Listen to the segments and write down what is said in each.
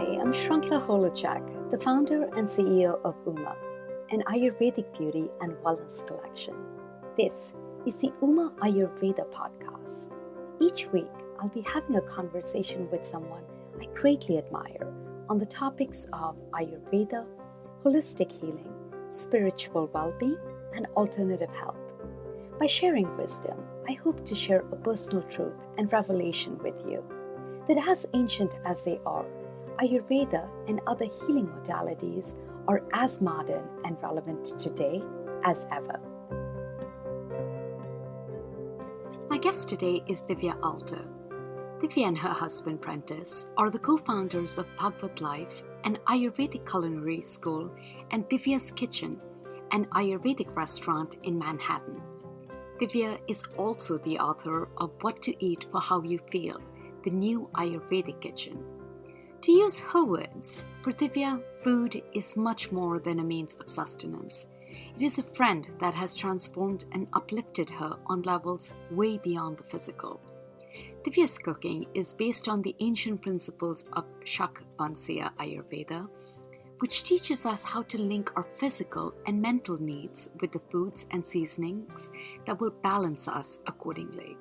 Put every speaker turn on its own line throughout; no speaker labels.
Hi, I'm Shrankla Holochak, the founder and CEO of Uma, an Ayurvedic beauty and wellness collection. This is the Uma Ayurveda podcast. Each week, I'll be having a conversation with someone I greatly admire on the topics of Ayurveda, holistic healing, spiritual well-being, and alternative health. By sharing wisdom, I hope to share a personal truth and revelation with you that as ancient as they are, Ayurveda and other healing modalities are as modern and relevant today as ever. My guest today is Divya Alter. Divya and her husband Prentice are the co-founders of Bhagavad Life, an Ayurvedic culinary school, and Divya's Kitchen, an Ayurvedic restaurant in Manhattan. Divya is also the author of What to Eat for How You Feel, the new Ayurvedic kitchen. To use her words, for Divya, food is much more than a means of sustenance. It is a friend that has transformed and uplifted her on levels way beyond the physical. Divya's cooking is based on the ancient principles of Shakvansya Ayurveda, which teaches us how to link our physical and mental needs with the foods and seasonings that will balance us accordingly.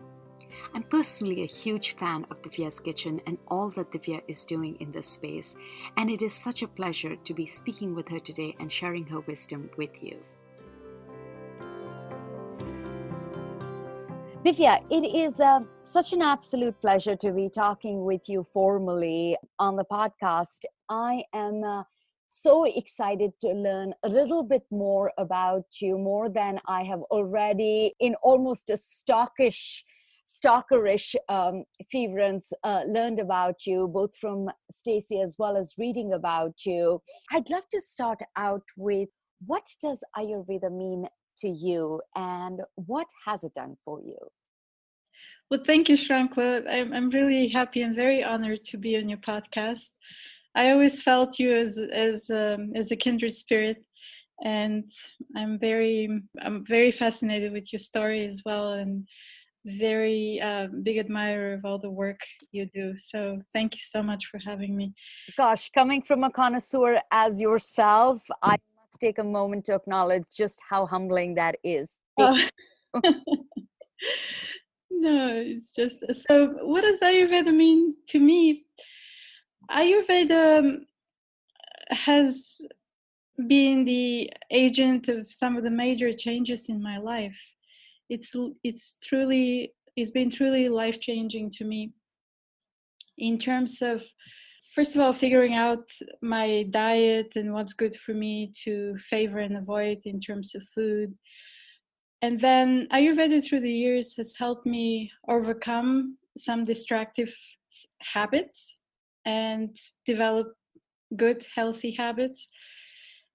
I'm personally a huge fan of Divya's Kitchen and all that Divya is doing in this space, and it is such a pleasure to be speaking with her today and sharing her wisdom with you. Divya, it is such an absolute pleasure to be talking with you formally on the podcast. I am so excited to learn a little bit more about you, more than I have already in almost a stalkerish fervence learned about you, both from Stacey as well as reading about you. I'd love to start out with, what does Ayurveda mean to you and what has it done for you?
Well, thank you, Shrankla. I'm really happy and very honored to be on your podcast. I always felt you as a kindred spirit, and I'm very fascinated with your story as well, and very big admirer of all the work you do. So thank you so much for having me.
Gosh, coming from a connoisseur as yourself, I must take a moment to acknowledge just how humbling that is.
Oh. No, it's just, so what does Ayurveda mean to me? Ayurveda has been the agent of some of the major changes in my life. It's been truly life-changing to me in terms of, first of all, figuring out my diet and what's good for me to favor and avoid in terms of food. And then Ayurveda through the years has helped me overcome some destructive habits and develop good, healthy habits.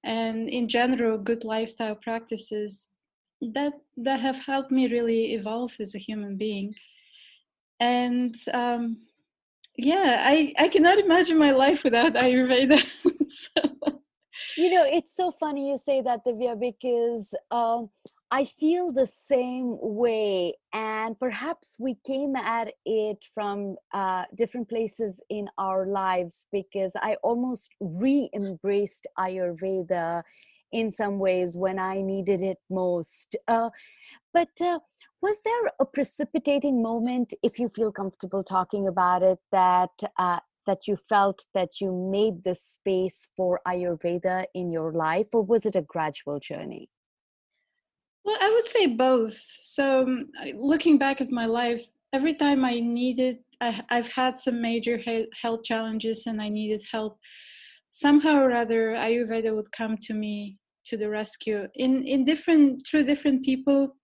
And in general, good lifestyle practices that have helped me really evolve as a human being. And I cannot imagine my life without Ayurveda. So.
You know, it's so funny you say that, Divya, because I feel the same way, and perhaps we came at it from different places in our lives, because I almost re-embraced Ayurveda in some ways when I needed it most. But was there a precipitating moment, if you feel comfortable talking about it, that you felt that you made this space for Ayurveda in your life, or was it a gradual journey?
Well, I would say both. So looking back at my life, every time I've had some major health challenges and I needed help, somehow or other, Ayurveda would come to me to the rescue through different people,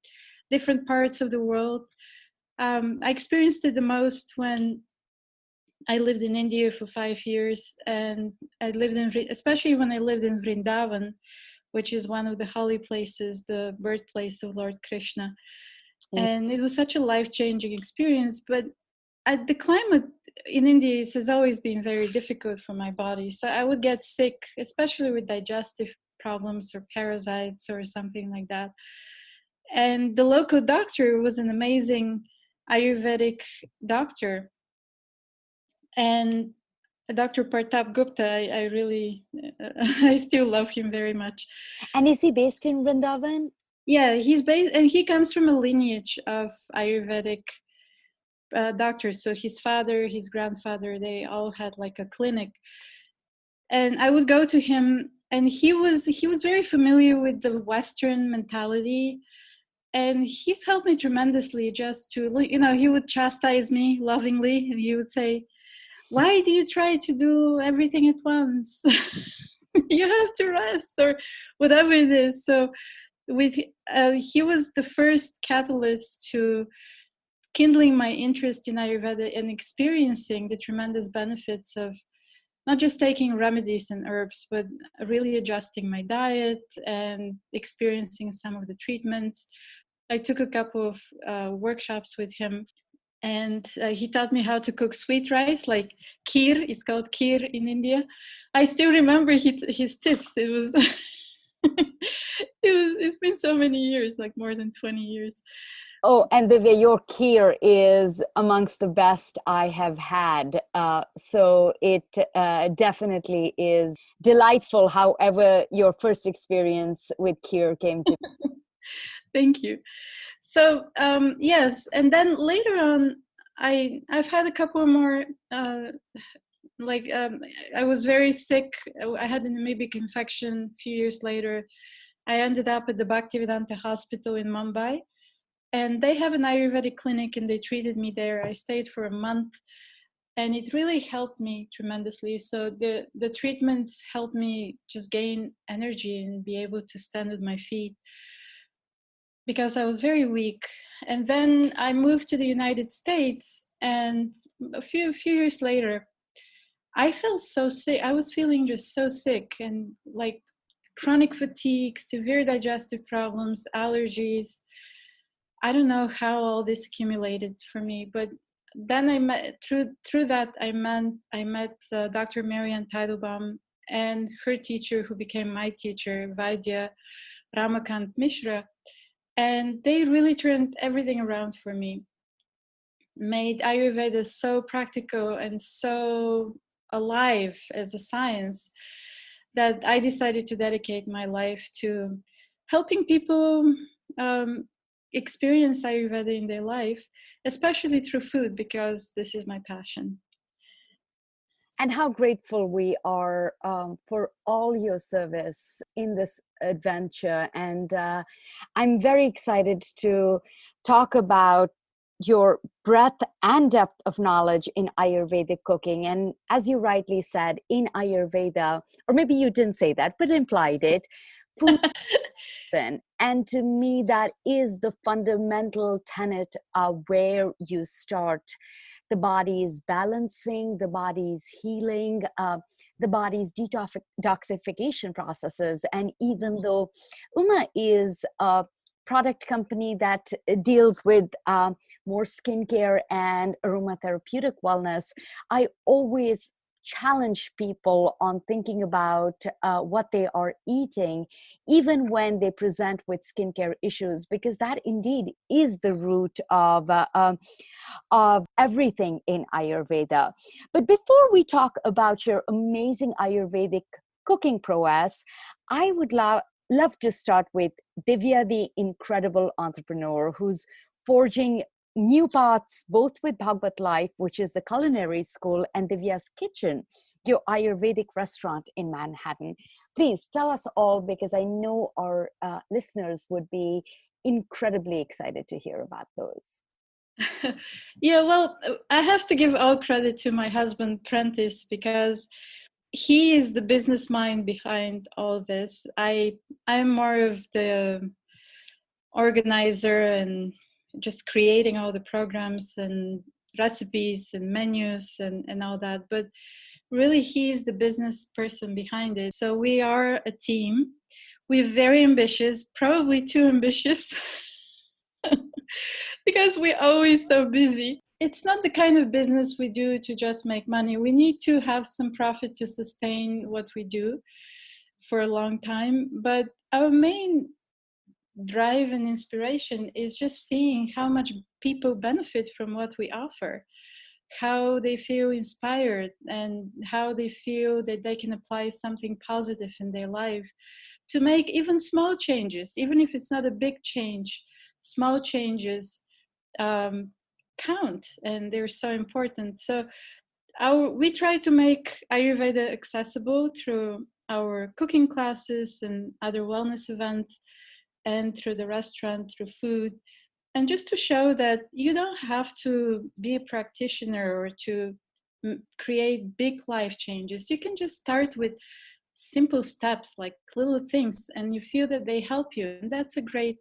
different parts of the world. I experienced it the most when I lived in India for 5 years, and especially when I lived in Vrindavan, which is one of the holy places, the birthplace of Lord Krishna. And it was such a life-changing experience. But the climate in India has always been very difficult for my body. So I would get sick, especially with digestive problems or parasites or something like that. And the local doctor was an amazing Ayurvedic doctor. And Dr. Partap Gupta, I really, I still love him very much.
And is he based in Vrindavan?
Yeah, he's based, and he comes from a lineage of Ayurvedic doctors. So his father, his grandfather, they all had like a clinic. And I would go to him, and he was very familiar with the Western mentality, and he's helped me tremendously. Just to, he would chastise me lovingly, and he would say, why do you try to do everything at once? You have to rest, or whatever it is. So with he was the first catalyst to kindling my interest in Ayurveda and experiencing the tremendous benefits of not just taking remedies and herbs, but really adjusting my diet and experiencing some of the treatments. I took a couple of workshops with him, and he taught me how to cook sweet rice, like kheer. It's called kheer in India. I still remember his tips. It was it's been so many years, like more than 20 years.
Oh, and Divya, your kheer is amongst the best I have had. So it definitely is delightful, however your first experience with kheer came to.
Thank you. So yes, and then later on, I've had a couple more. Like I was very sick. I had an amoebic infection. A few years later, I ended up at the Bhaktivedanta Hospital in Mumbai, and they have an Ayurvedic clinic, and they treated me there. I stayed for a month, and it really helped me tremendously. So the treatments helped me just gain energy and be able to stand with my feet, because I was very weak. And then I moved to the United States, and a few years later, I felt so sick. I was feeling just so sick, and like chronic fatigue, severe digestive problems, allergies. I don't know how all this accumulated for me, but then I met through that I met Dr. Marianne Teidelbaum and her teacher, who became my teacher, Vaidya Ramakant Mishra, and they really turned everything around for me, made Ayurveda so practical and so alive as a science, that I decided to dedicate my life to helping people um, experience Ayurveda in their life, especially through food, because this is my passion.
And how grateful we are for all your service in this adventure. And I'm very excited to talk about your breadth and depth of knowledge in Ayurvedic cooking. And as you rightly said, in Ayurveda, or maybe you didn't say that, but implied it, food. And to me, that is the fundamental tenet where you start. The body is balancing, the body is healing, the body's detoxification processes. And even though Uma is a product company that deals with more skincare and aromatherapeutic wellness, I always challenge people on thinking about what they are eating, even when they present with skincare issues, because that indeed is the root of everything in Ayurveda. But before we talk about your amazing Ayurvedic cooking prowess, I would love to start with Divya, the incredible entrepreneur who's forging new paths both with Bhagavad Life, which is the culinary school, and Divya's Kitchen, your Ayurvedic restaurant in Manhattan. Please tell us all, because I know our listeners would be incredibly excited to hear about those.
Yeah, well, I have to give all credit to my husband, Prentice, because he is the business mind behind all this. I'm more of the organizer and just creating all the programs and recipes and menus and all that. But really, he's the business person behind it. So we are a team. We're very ambitious, probably too ambitious, because we're always so busy. It's not the kind of business we do to just make money. We need to have some profit to sustain what we do for a long time. But our main drive and inspiration is just seeing how much people benefit from what we offer. how they feel inspired and how they feel that they can apply something positive in their life to make even small changes, even if it's not a big change. Small changes um, count, and they're so important. So we try to make Ayurveda accessible through our cooking classes and other wellness events, and through the restaurant, through food, and just to show that you don't have to be a practitioner or to create big life changes. You can just start with simple steps, like little things, and you feel that they help you, and that's great.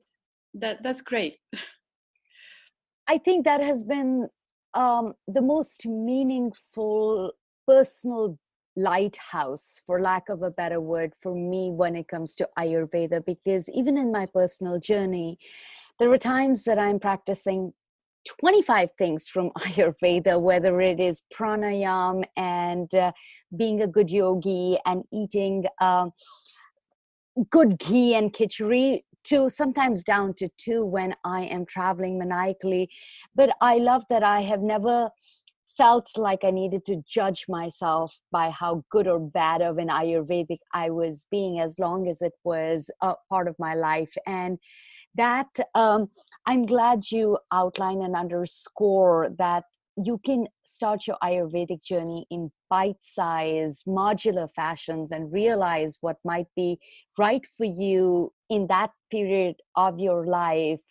I think that has been the most meaningful personal lighthouse, for lack of a better word, for me when it comes to Ayurveda, because even in my personal journey, there are times that I'm practicing 25 things from Ayurveda, whether it is pranayam and being a good yogi and eating good ghee and khichdi, to sometimes down to two when I am traveling maniacally. But I love that I have never felt like I needed to judge myself by how good or bad of an Ayurvedic I was being, as long as it was a part of my life. And that I'm glad you outline and underscore that you can start your Ayurvedic journey in bite-sized modular fashions and realize what might be right for you in that period of your life,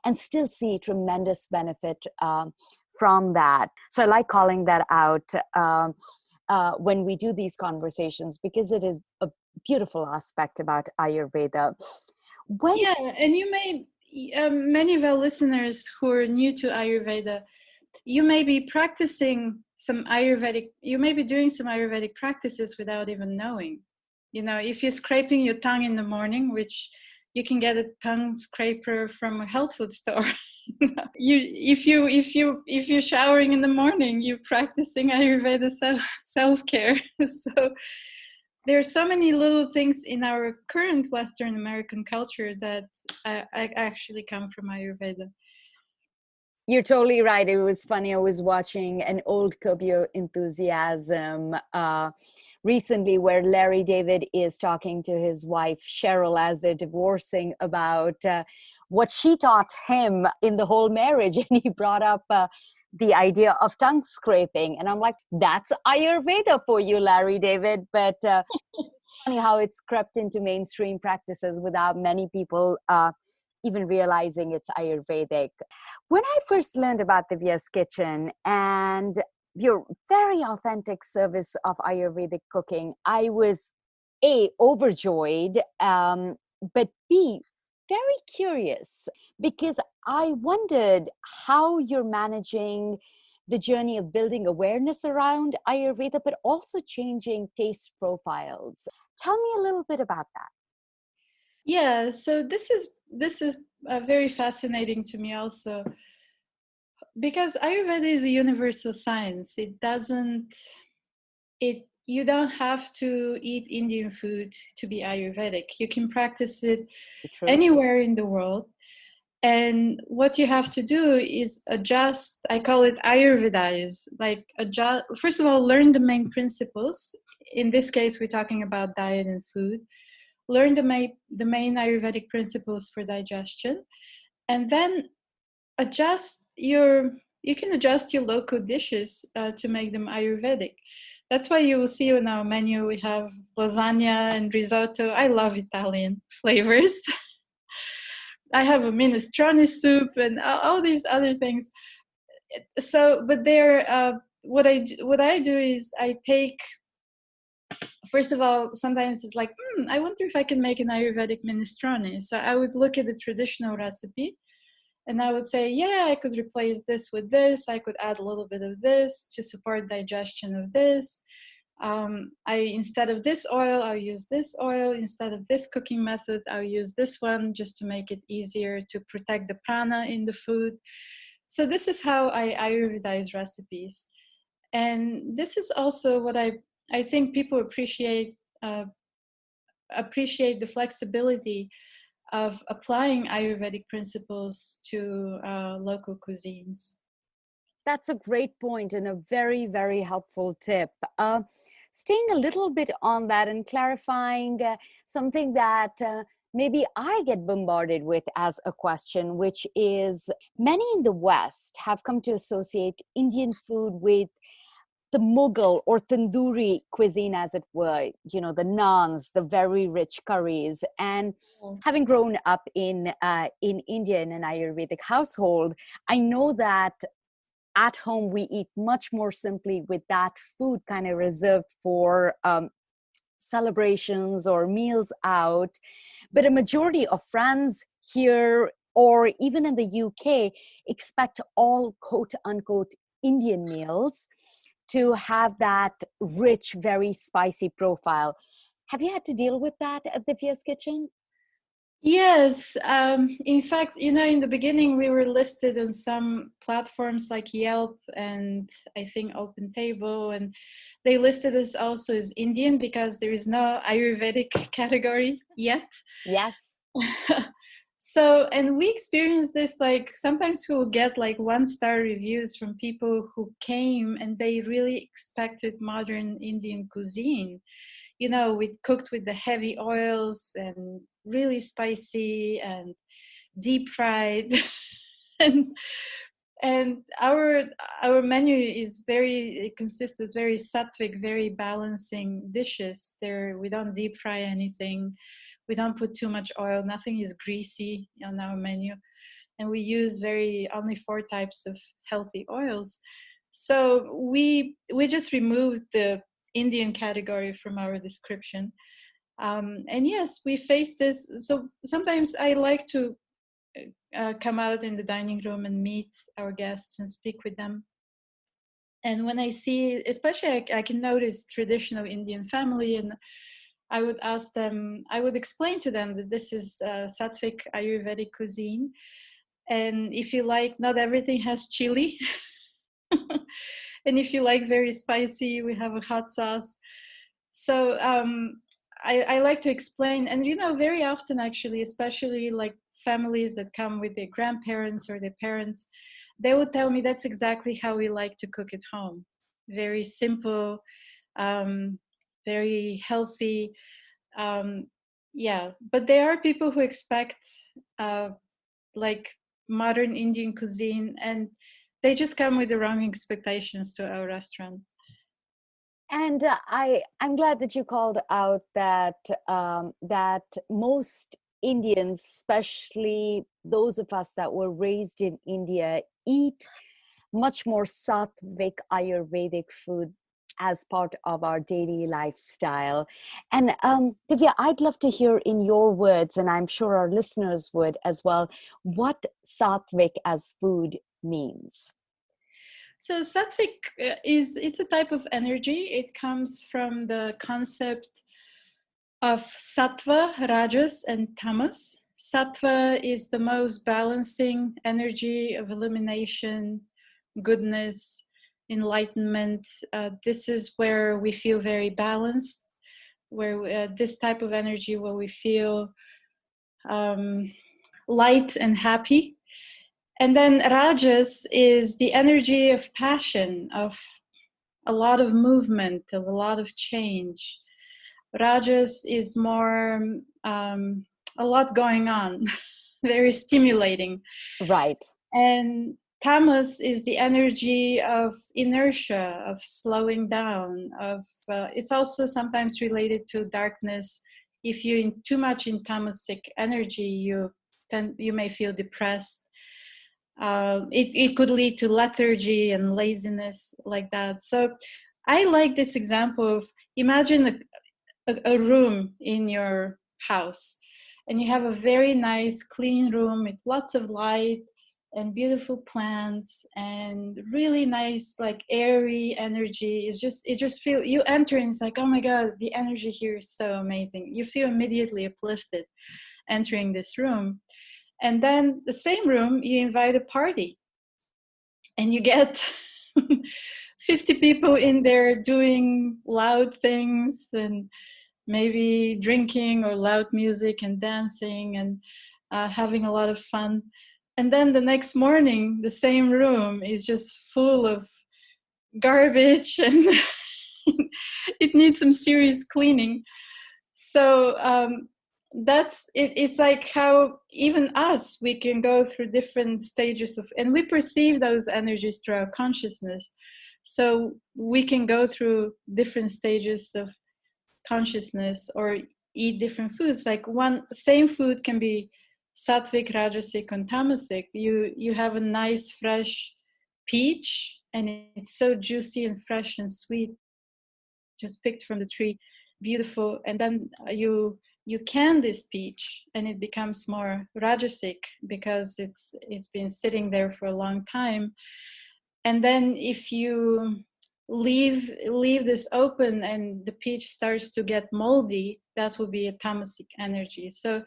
and still see tremendous benefit from that. So I like calling that out when we do these conversations, because it is a beautiful aspect about Ayurveda. When
Yeah, and you may, many of our listeners who are new to Ayurveda, you may be practicing some Ayurvedic, you may be doing some Ayurvedic practices without even knowing. You know, if you're scraping your tongue in the morning, which you can get a tongue scraper from a health food store. If you're showering in the morning, you're practicing Ayurveda self-care. So there are so many little things in our current Western American culture that I actually come from Ayurveda.
You're totally right. It was funny. I was watching an old Curb Your Enthusiasm recently, where Larry David is talking to his wife Cheryl as they're divorcing about what she taught him in the whole marriage, and he brought up the idea of tongue scraping, and I'm like, "That's Ayurveda for you, Larry David." But funny how it's crept into mainstream practices without many people even realizing it's Ayurvedic. When I first learned about Divya's Kitchen and your very authentic service of Ayurvedic cooking, I was A, overjoyed, but B, very curious, because I wondered how you're managing the journey of building awareness around Ayurveda, but also changing taste profiles. Tell me a little bit about that.
Yeah, so this is very fascinating to me also, because Ayurveda is a universal science. It doesn't it you don't have to eat Indian food to be Ayurvedic. You can practice it
True.
anywhere in the world. And what you have to do is adjust. I call it Ayurvedize. Like adjust. First of all, learn the main principles. In this case, we're talking about diet and food. Learn the main Ayurvedic principles for digestion, and then adjust your. You can adjust your local dishes to make them Ayurvedic. That's why you will see on our menu we have lasagna and risotto. I love Italian flavors. I have a minestrone soup and all these other things. So, but they're what I do is I take, first of all, sometimes it's like, I wonder if I can make an Ayurvedic minestrone. So I would look at the traditional recipe and I would say, yeah, I could replace this with this. I could add a little bit of this to support digestion of this. Instead of this oil, I'll use this oil. Instead of this cooking method, I'll use this one just to make it easier to protect the prana in the food. So this is how I Ayurvedize recipes. And this is also what I think people appreciate the flexibility of applying Ayurvedic principles to local cuisines.
That's a great point and a very, very helpful tip. Staying a little bit on that and clarifying something that maybe I get bombarded with as a question, which is many in the West have come to associate Indian food with the Mughal or tandoori cuisine, as it were, the naans, the very rich curries. And having grown up in India in an Ayurvedic household, I know that at home we eat much more simply with that food kind of reserved for celebrations or meals out. But a majority of friends here or even in the UK expect all quote unquote Indian meals to have that rich, very spicy profile. Have you had to deal with that at Divya's Kitchen?
Yes. In fact, in the beginning, we were listed on some platforms like Yelp and I think Open Table, and they listed us also as Indian because there is no Ayurvedic category yet.
Yes.
So, and we experience this, like sometimes we will get like 1-star reviews from people who came and they really expected modern Indian cuisine. We cooked with the heavy oils and really spicy and deep fried. and our menu is it consists of very sattvic, very balancing dishes. We don't deep fry anything. We don't put too much oil. Nothing is greasy on our menu. And we use only 4 types of healthy oils. So we just removed the Indian category from our description. And yes, we face this. So sometimes I like to come out in the dining room and meet our guests and speak with them. And when I see, especially I can notice traditional Indian family, and I would ask them, I would explain to them that this is Sattvic Ayurvedic cuisine. And if you like, not everything has chili. And if you like very spicy, we have a hot sauce. So I like to explain, and very often actually, especially like families that come with their grandparents or their parents, they would tell me that's exactly how we like to cook at home. Very simple, very healthy. Yeah, but there are people who expect like modern Indian cuisine, and they just come with the wrong expectations to our restaurant.
And I'm glad that you called out that that most Indians, especially those of us that were raised in India, eat much more sattvic Ayurvedic food as part of our daily lifestyle. And Divya, I'd love to hear in your words, and I'm sure our listeners would as well, what sattvic as food means.
So sattvic it's a type of energy. It comes from the concept of sattva, rajas, and tamas. Sattva is the most balancing energy of illumination, goodness, enlightenment. This is where we feel very balanced, where this type of energy where we feel light and happy. And then rajas is the energy of passion, of a lot of movement, of a lot of change. Rajas is more a lot going on, very stimulating.
Right.
And tamas is the energy of inertia, of slowing down. It's also sometimes related to darkness. If you're too much in tamasic energy, you may feel depressed. It could lead to lethargy and laziness, like that. So I like this example of, imagine a room in your house, and you have a very nice clean room with lots of light and beautiful plants and really nice, like airy energy. It just feel, you enter and it's like, oh my god, the energy here is so amazing. You feel immediately uplifted entering this room. And then the same room, you invite a party and you get 50 people in there doing loud things and maybe drinking or loud music and dancing and having a lot of fun. And then the next morning, the same room is just full of garbage and it needs some serious cleaning. So that's it. It's like how even us, we can go through different stages of, and we perceive those energies through our consciousness. So we can go through different stages of consciousness or eat different foods. Like one same food can be sattvic, rajasic, and tamasic. You have a nice fresh peach, and it's so juicy and fresh and sweet, just picked from the tree, beautiful. And then you can this peach, and it becomes more rajasic because it's been sitting there for a long time. And then if you leave this open and the peach starts to get moldy, that will be a tamasic energy. So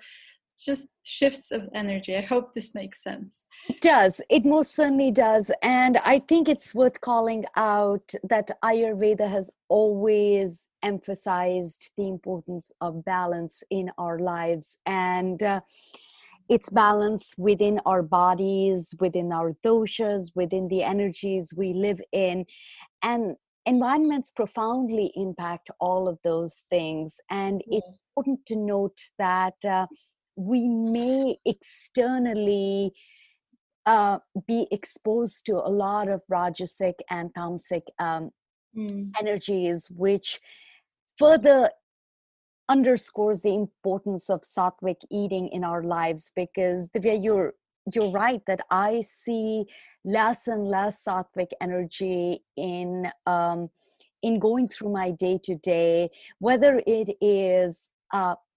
just shifts of energy. I hope this makes sense.
It does. It most certainly does. And I think it's worth calling out that Ayurveda has always emphasized the importance of balance in our lives. And it's balance within our bodies, within our doshas, within the energies we live in. And environments profoundly impact all of those things. And it's important to note that we may externally be exposed to a lot of rajasic and tamasic energies, which further underscores the importance of sattvic eating in our lives. Because Divya, you're right that I see less and less sattvic energy in going through my day to day, whether it is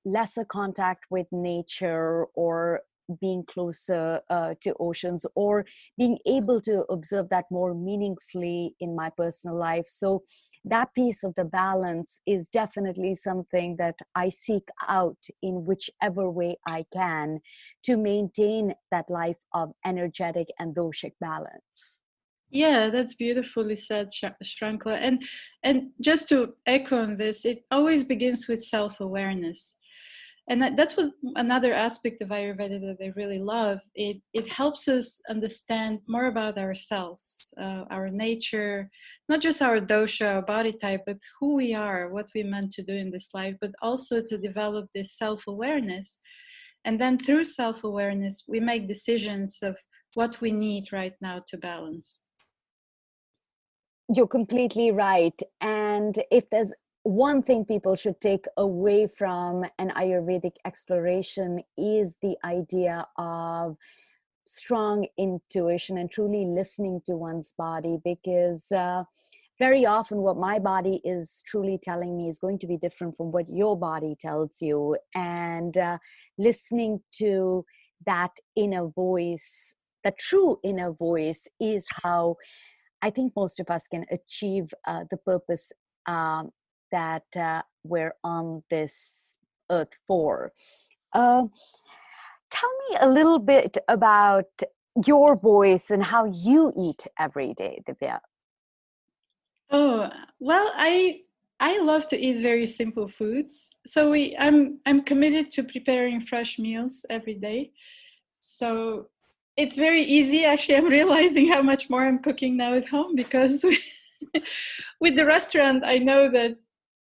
lesser contact with nature or being closer to oceans, or being able to observe that more meaningfully in my personal life. So that piece of the balance is definitely something that I seek out in whichever way I can to maintain that life of energetic and doshic balance.
Yeah, that's beautifully said, Shrankla. And just to echo on this, it always begins with self-awareness. And that's what another aspect of Ayurveda that I really love. It helps us understand more about ourselves, our nature, not just our dosha, our body type, but who we are, what we're meant to do in this life, but also to develop this self-awareness. And then through self-awareness, we make decisions of what we need right now to balance.
You're completely right. And if there's one thing people should take away from an Ayurvedic exploration is the idea of strong intuition and truly listening to one's body, because very often what my body is truly telling me is going to be different from what your body tells you. And listening to that inner voice, the true inner voice, is how I think most of us can achieve the purpose that we're on this earth for. Tell me a little bit about your voice and how you eat every day, Divya.
Oh, well, I love to eat very simple foods. So I'm committed to preparing fresh meals every day. So it's very easy. Actually, I'm realizing how much more I'm cooking now at home, because with the restaurant, I know that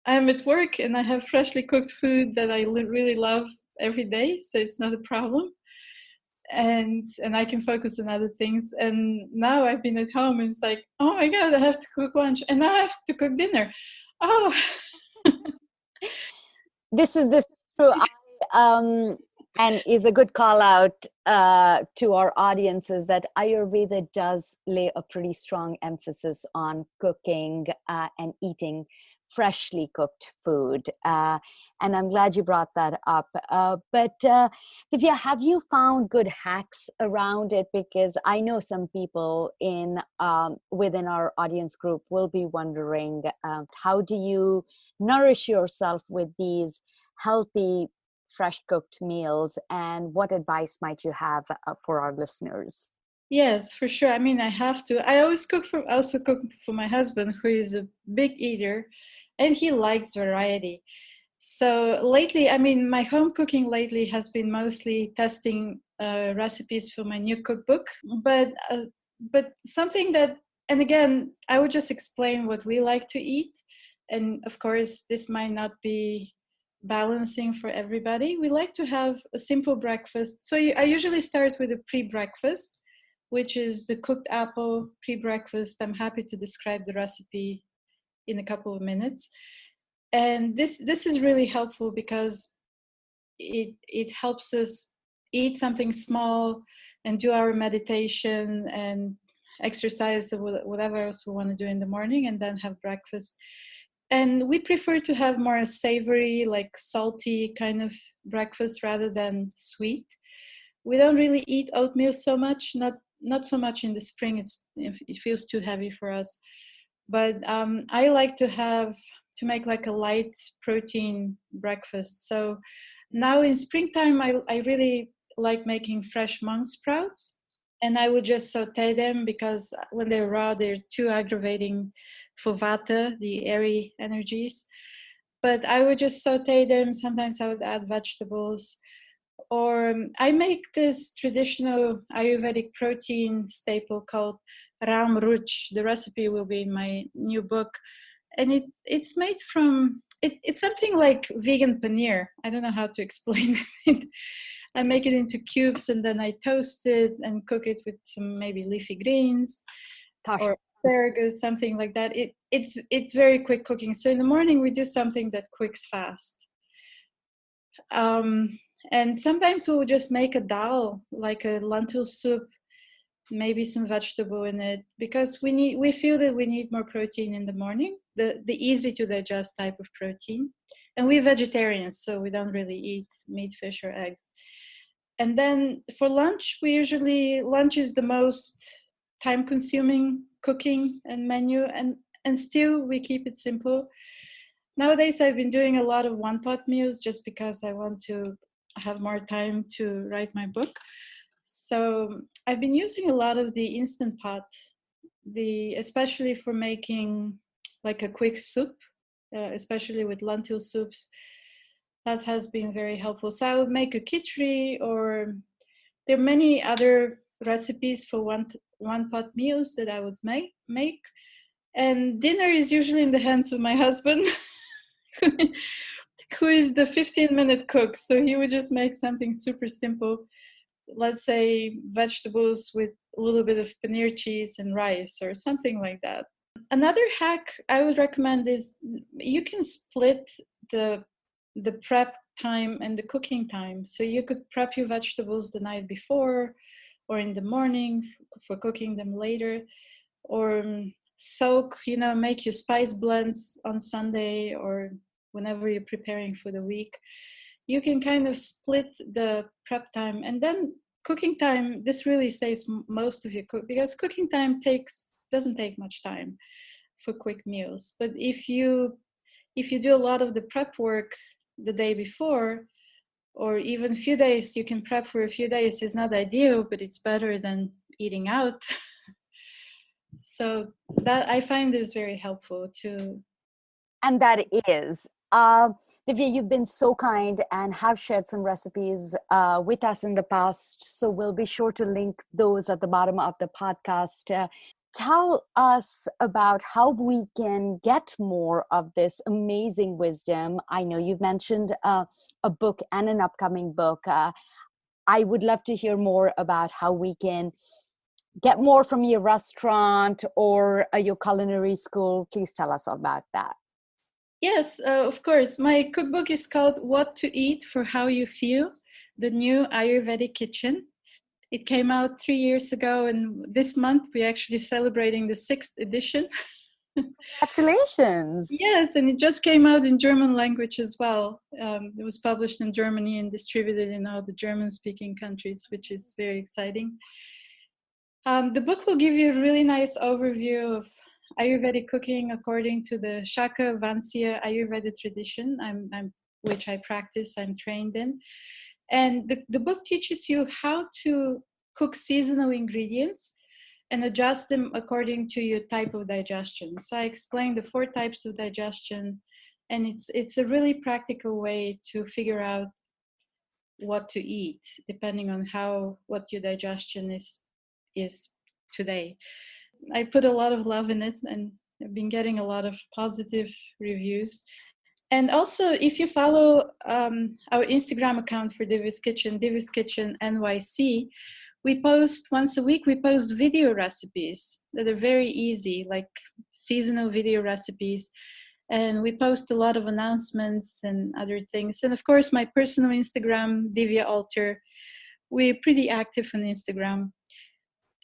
I'm at work and I have freshly cooked food that I really love every day. So it's not a problem. And I can focus on other things. And now I've been at home and it's like, oh my God, I have to cook lunch and now I have to cook dinner. Oh.
This is true. And is a good call out to our audiences that Ayurveda does lay a pretty strong emphasis on cooking and eating freshly cooked food. And I'm glad you brought that up. But Divya, have you found good hacks around it? Because I know some people within our audience group will be wondering, how do you nourish yourself with these healthy fresh cooked meals, and what advice might you have for our listeners?
Yes, for sure. I mean, I have to. I also cook for my husband, who is a big eater, and he likes variety. So lately, I mean, my home cooking lately has been mostly testing recipes for my new cookbook. But something that, and again, I would just explain what we like to eat. And of course, this might not be balancing for everybody. We like to have a simple breakfast. So I usually start with a pre-breakfast, which is the cooked apple pre-breakfast. I'm happy to describe the recipe in a couple of minutes. And this is really helpful because it helps us eat something small and do our meditation and exercise, whatever else we want to do in the morning, and then have breakfast. And we prefer to have more savory, like salty kind of breakfast rather than sweet. We don't really eat oatmeal so much, not so much in the spring. It feels too heavy for us. But I like to make like a light protein breakfast. So now in springtime, I really like making fresh monk sprouts. And I would just saute them because when they're raw, they're too aggravating for vata, the airy energies. But I would just saute them. Sometimes I would add vegetables. Or I make this traditional Ayurvedic protein staple called Ram Ruch. The recipe will be in my new book. And it's made from, it's something like vegan paneer. I don't know how to explain it. I make it into cubes and then I toast it and cook it with some maybe leafy greens or asparagus, something like that. It's very quick cooking. So in the morning we do something that cooks fast. And sometimes we'll just make a dal, like a lentil soup, maybe some vegetable in it, because we feel that we need more protein in the morning, the easy to digest type of protein. And we're vegetarians, so we don't really eat meat, fish, or eggs. And then for lunch, lunch is the most time consuming cooking and menu, and still we keep it simple. Nowadays, I've been doing a lot of one-pot meals just because I want to have more time to write my book. So I've been using a lot of the Instant Pot, especially for making like a quick soup, especially with lentil soups. That has been very helpful. So I would make a khichdi, or there are many other recipes for one-pot meals that I would make. And dinner is usually in the hands of my husband, who is the 15-minute cook. So he would just make something super simple. Let's say vegetables with a little bit of paneer cheese and rice or something like that. Another hack I would recommend is you can split the prep time and the cooking time. So you could prep your vegetables the night before or in the morning for cooking them later, or soak, make your spice blends on Sunday or whenever you're preparing for the week. You can kind of split the prep time, and then cooking time, this really saves most of your because cooking time doesn't take much time for quick meals. But if you do a lot of the prep work the day before, or even a few days, you can prep for a few days. It's not ideal, but it's better than eating out. So that I find is very helpful too.
And that is. Divya, you've been so kind and have shared some recipes with us in the past. So we'll be sure to link those at the bottom of the podcast. Tell us about how we can get more of this amazing wisdom. I know you've mentioned a book and an upcoming book. I would love to hear more about how we can get more from your restaurant or your culinary school. Please tell us about that.
Yes, of course. My cookbook is called What to Eat for How You Feel, the new Ayurvedic kitchen. It came out 3 years ago, and this month we're actually celebrating the 6th edition.
Congratulations.
Yes, and it just came out in German language as well. It was published in Germany and distributed in all the German-speaking countries, which is very exciting. The book will give you a really nice overview of Ayurvedic cooking according to the Shaka Vansya Ayurveda tradition, which I practice, I'm trained in. And the book teaches you how to cook seasonal ingredients and adjust them according to your type of digestion. So I explain the 4 types of digestion, and it's a really practical way to figure out what to eat, depending on what your digestion is today. I put a lot of love in it, and I've been getting a lot of positive reviews. And also, if you follow our Instagram account for Divya's Kitchen NYC, we post once a week, we post video recipes that are very easy, like seasonal video recipes. And we post a lot of announcements and other things. And of course, my personal Instagram, Divya Alter, we're pretty active on Instagram.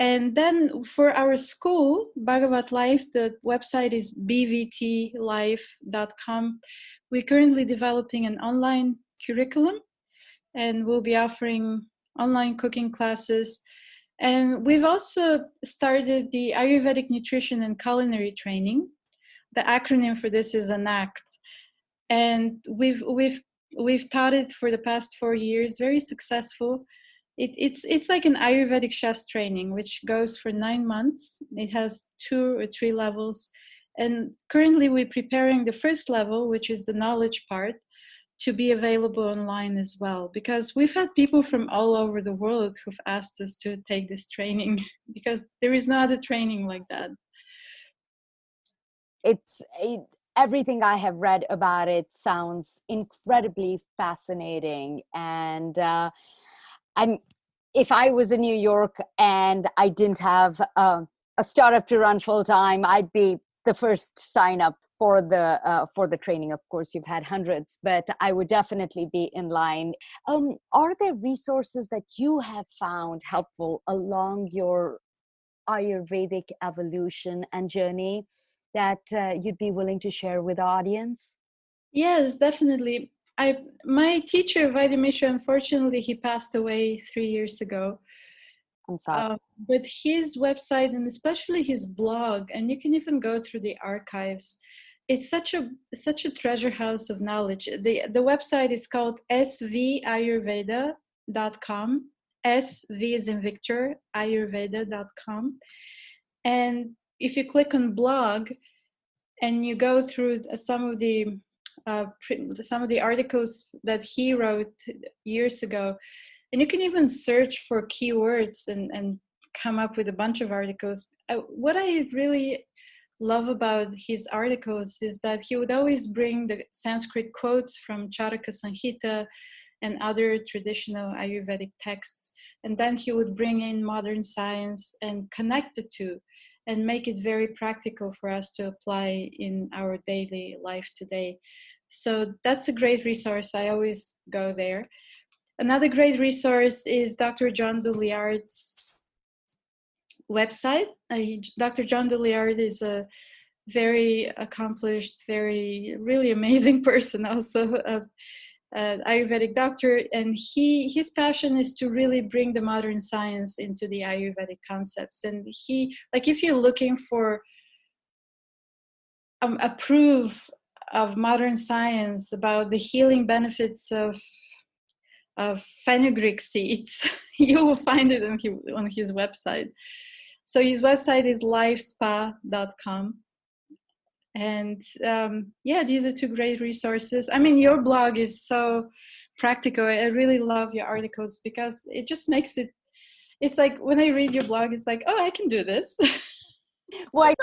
And then for our school, Bhagavat Life, the website is bvtlife.com. We're currently developing an online curriculum, and we'll be offering online cooking classes. And we've also started the Ayurvedic nutrition and culinary training. The acronym for this is ANACT. And we've taught it for the past 4 years, very successful. It's like an Ayurvedic chef's training, which goes for 9 months. It has 2 or 3 levels. And currently we're preparing the first level, which is the knowledge part, to be available online as well. Because we've had people from all over the world who've asked us to take this training, because there is no other training like that.
Everything I have read about it sounds incredibly fascinating. And if I was in New York and I didn't have a startup to run full time, I'd be the first sign up for the training. Of course, you've had hundreds, but I would definitely be in line. Are there resources that you have found helpful along your Ayurvedic evolution and journey that you'd be willing to share with the audience?
Yes, definitely. My teacher, Vaidya Mishra, unfortunately, he passed away 3 years ago.
I'm sorry.
But his website, and especially his blog, and you can even go through the archives, it's such a treasure house of knowledge. The website is called svayurveda.com. SV is in Victor, ayurveda.com. And if you click on blog and you go through some of the articles that he wrote years ago, and you can even search for keywords and come up with a bunch of articles. What I really love about his articles is that he would always bring the Sanskrit quotes from Charaka Samhita and other traditional Ayurvedic texts, and then he would bring in modern science and connect the two and make it very practical for us to apply in our daily life today. So that's a great resource. I always go there. Another great resource is Dr. John Douliard's website. Dr. John Douliard is a very accomplished, really amazing person, also an Ayurvedic doctor, and his passion is to really bring the modern science into the Ayurvedic concepts. And if you're looking for a proof of modern science about the healing benefits of fenugreek seeds, you will find it on his website. So his website is lifespa.com. And these are 2 great resources. I mean, your blog is so practical. I really love your articles because it just makes it's like when I read your blog, it's like, oh, I can do this.
Well,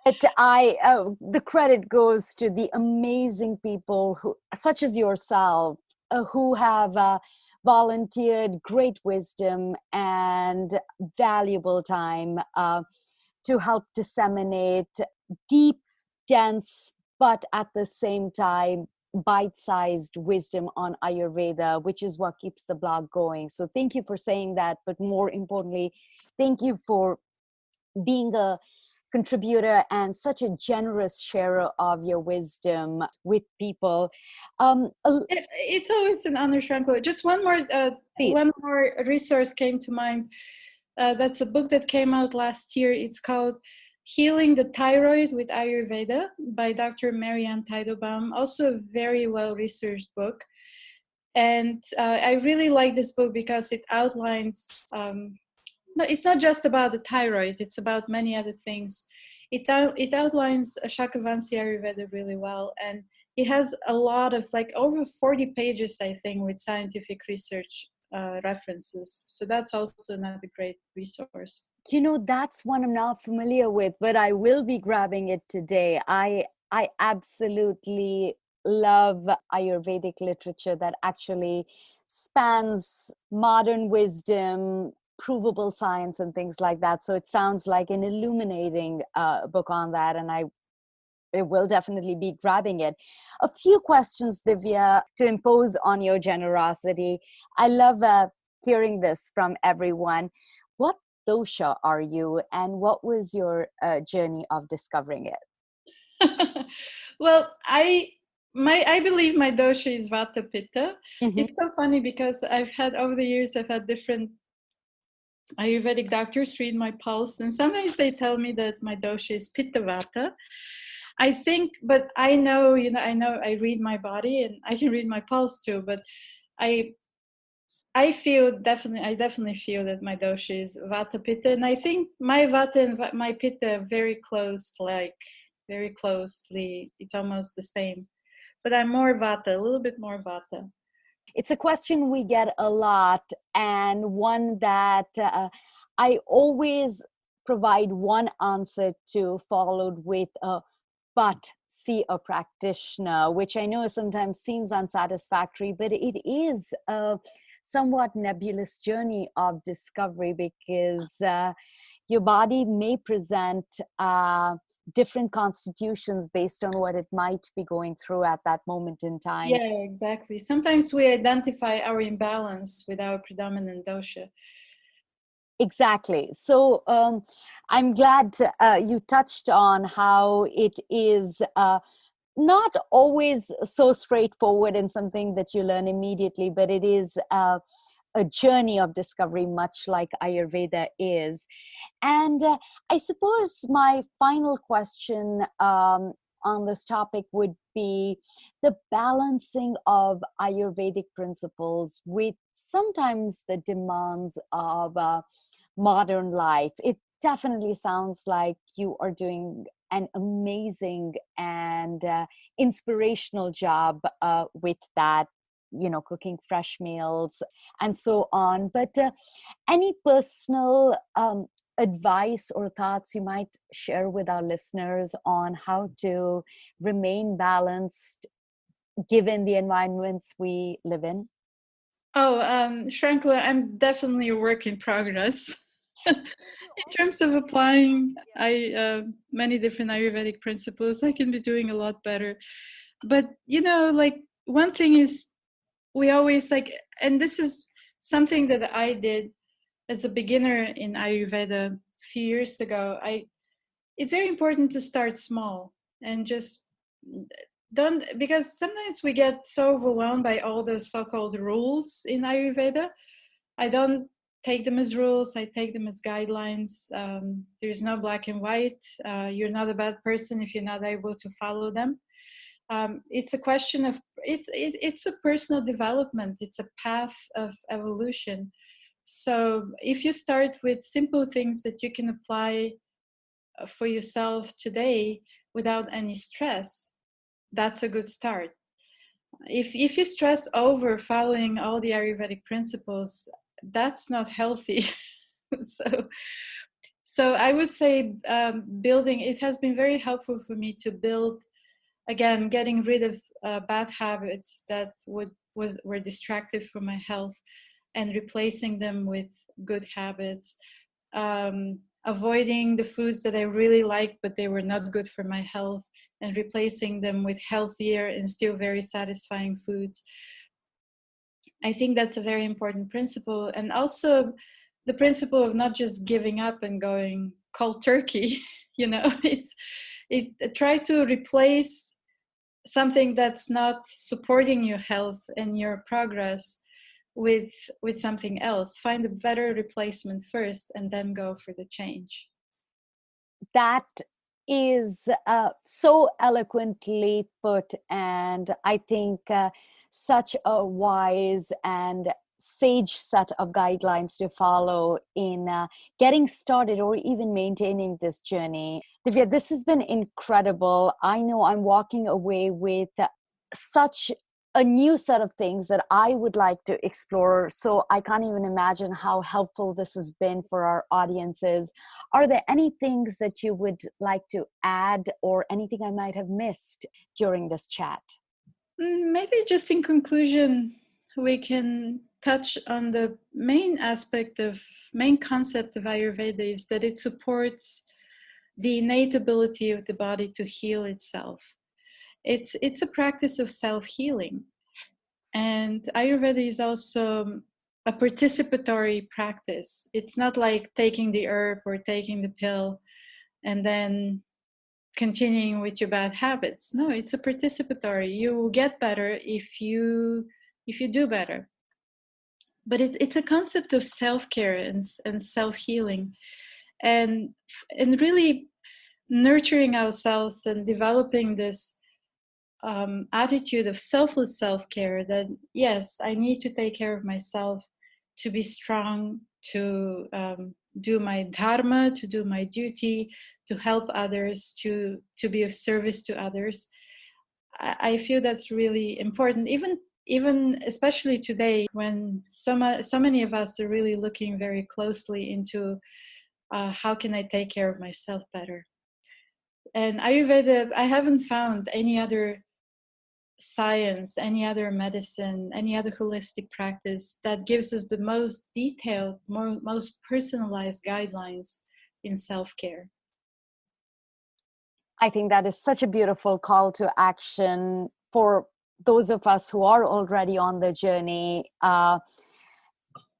the credit goes to the amazing people such as yourself, who have volunteered great wisdom and valuable time to help disseminate deep, dense, but at the same time bite-sized wisdom on Ayurveda, which is what keeps the blog going. So thank you for saying that, but more importantly, thank you for being a contributor and such a generous sharer of your wisdom with people.
It's always an honor, Shankar. Just one more resource came to mind. That's a book that came out last year. It's called Healing the Thyroid with Ayurveda by Dr. Marianne Teidelbaum. Also a very well-researched book. And I really like this book because it outlines, it's not just about the thyroid, it's about many other things. It outlines Shakavansi Ayurveda really well. And it has a lot of, like, over 40 pages, I think, with scientific research references. So that's also another great resource.
That's one I'm not familiar with, but I will be grabbing it today. I absolutely love Ayurvedic literature that actually spans modern wisdom, provable science, and things like that. So it sounds like an illuminating book on that, and I will definitely be grabbing it. A few questions, Divya, to impose on your generosity. I love hearing this from everyone. What dosha are you, and what was your journey of discovering it?
Well, I believe my dosha is Vata Pitta.
Mm-hmm.
It's so funny because over the years I've had different Ayurvedic doctors read my pulse, and sometimes they tell me that my dosha is Pitta Vata. I think, but I know, I read my body and I can read my pulse too, but I I definitely feel that my dosha is Vata Pitta, and I think my Vata and my Pitta are very close, like very closely. It's almost the same, but I'm more Vata, a little bit more Vata.
It's a question we get a lot, and one that I always provide one answer to, followed with a but see a practitioner, which I know sometimes seems unsatisfactory, but it is a somewhat nebulous journey of discovery, because your body may present different constitutions based on what it might be going through at that moment in time.
Yeah, exactly. Sometimes we identify our imbalance with our predominant dosha.
Exactly. So I'm glad you touched on how it is not always so straightforward and something that you learn immediately, but it is a journey of discovery, much like Ayurveda is. And I suppose my final question on this topic would be the balancing of Ayurvedic principles with sometimes the demands of modern life. It definitely sounds like you are doing an amazing and inspirational job with that, cooking fresh meals and so on. But any personal advice or thoughts you might share with our listeners on how to remain balanced given the environments we live in?
Oh, Shrankla, I'm definitely a work in progress. In terms of applying many different Ayurvedic principles, I can be doing a lot better. But, like, one thing is, we always and this is something that I did as a beginner in Ayurveda a few years ago. It's very important to start small and just don't, because sometimes we get so overwhelmed by all those so-called rules in Ayurveda. I don't take them as rules. I take them as guidelines. There's no black and white. You're not a bad person if you're not able to follow them. It's a question of it's a personal development. It's a path of evolution. So if you start with simple things that you can apply for yourself today without any stress, that's a good start. If you stress over following all the Ayurvedic principles, that's not healthy. so so I would say building, it has been very helpful for me to build, again, getting rid of bad habits that were distractive for my health, and replacing them with good habits. Avoiding the foods that I really liked but they were not good for my health, and replacing them with healthier and still very satisfying foods. I think that's a very important principle. And also the principle of not just giving up and going cold turkey. Try to replace something that's not supporting your health and your progress with something else. Find a better replacement first and then go for the change.
That is so eloquently put, and I think such a wise and sage set of guidelines to follow in getting started or even maintaining this journey. Divya, this has been incredible. I know I'm walking away with such a new set of things that I would like to explore. So I can't even imagine how helpful this has been for our audiences. Are there any things that you would like to add, or anything I might have missed during this chat?
Maybe just in conclusion, we can touch on the main concept of Ayurveda is that it supports the innate ability of the body to heal itself. It's a practice of self-healing. And Ayurveda is also a participatory practice. It's not like taking the herb or taking the pill and then continuing with your bad habits. No, it's a participatory. You will get better if you do better. But it's a concept of self-care and self-healing, and really nurturing ourselves and developing this attitude of selfless self-care, that yes, I need to take care of myself to be strong, to do my dharma, to do my duty, to help others, to be of service to others. I feel that's really important, even especially today, when so many of us are really looking very closely into how can I take care of myself better. And Ayurveda, I haven't found any other science, any other medicine, any other holistic practice that gives us the most detailed, most personalized guidelines in self-care.
I think that is such a beautiful call to action for those of us who are already on the journey,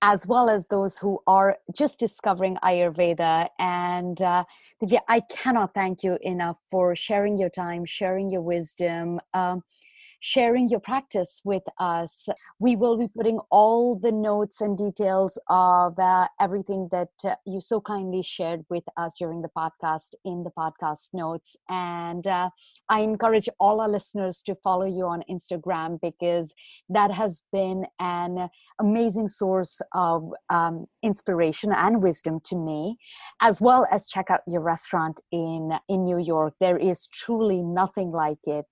as well as those who are just discovering Ayurveda. And Divya, I cannot thank you enough for sharing your time, sharing your wisdom, sharing your practice with us. We will be putting all the notes and details of everything that you so kindly shared with us during the podcast in the podcast notes. And I encourage all our listeners to follow you on Instagram, because that has been an amazing source of inspiration and wisdom to me, as well as check out your restaurant in New York. There is truly nothing like it.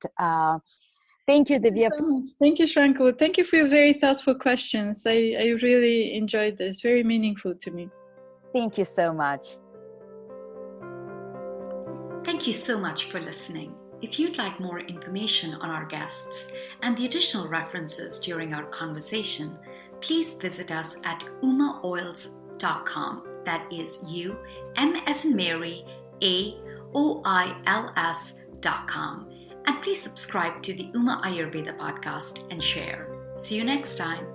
Thank you, Divya.
Thank you so much. Thank you, Shrankula. Thank you for your very thoughtful questions. I really enjoyed this. Very meaningful to me.
Thank you so much.
Thank you so much for listening. If you'd like more information on our guests and the additional references during our conversation, please visit us at umaoils.com. That is U-M as in Mary, AOILS.com. And please subscribe to the Uma Ayurveda podcast and share. See you next time.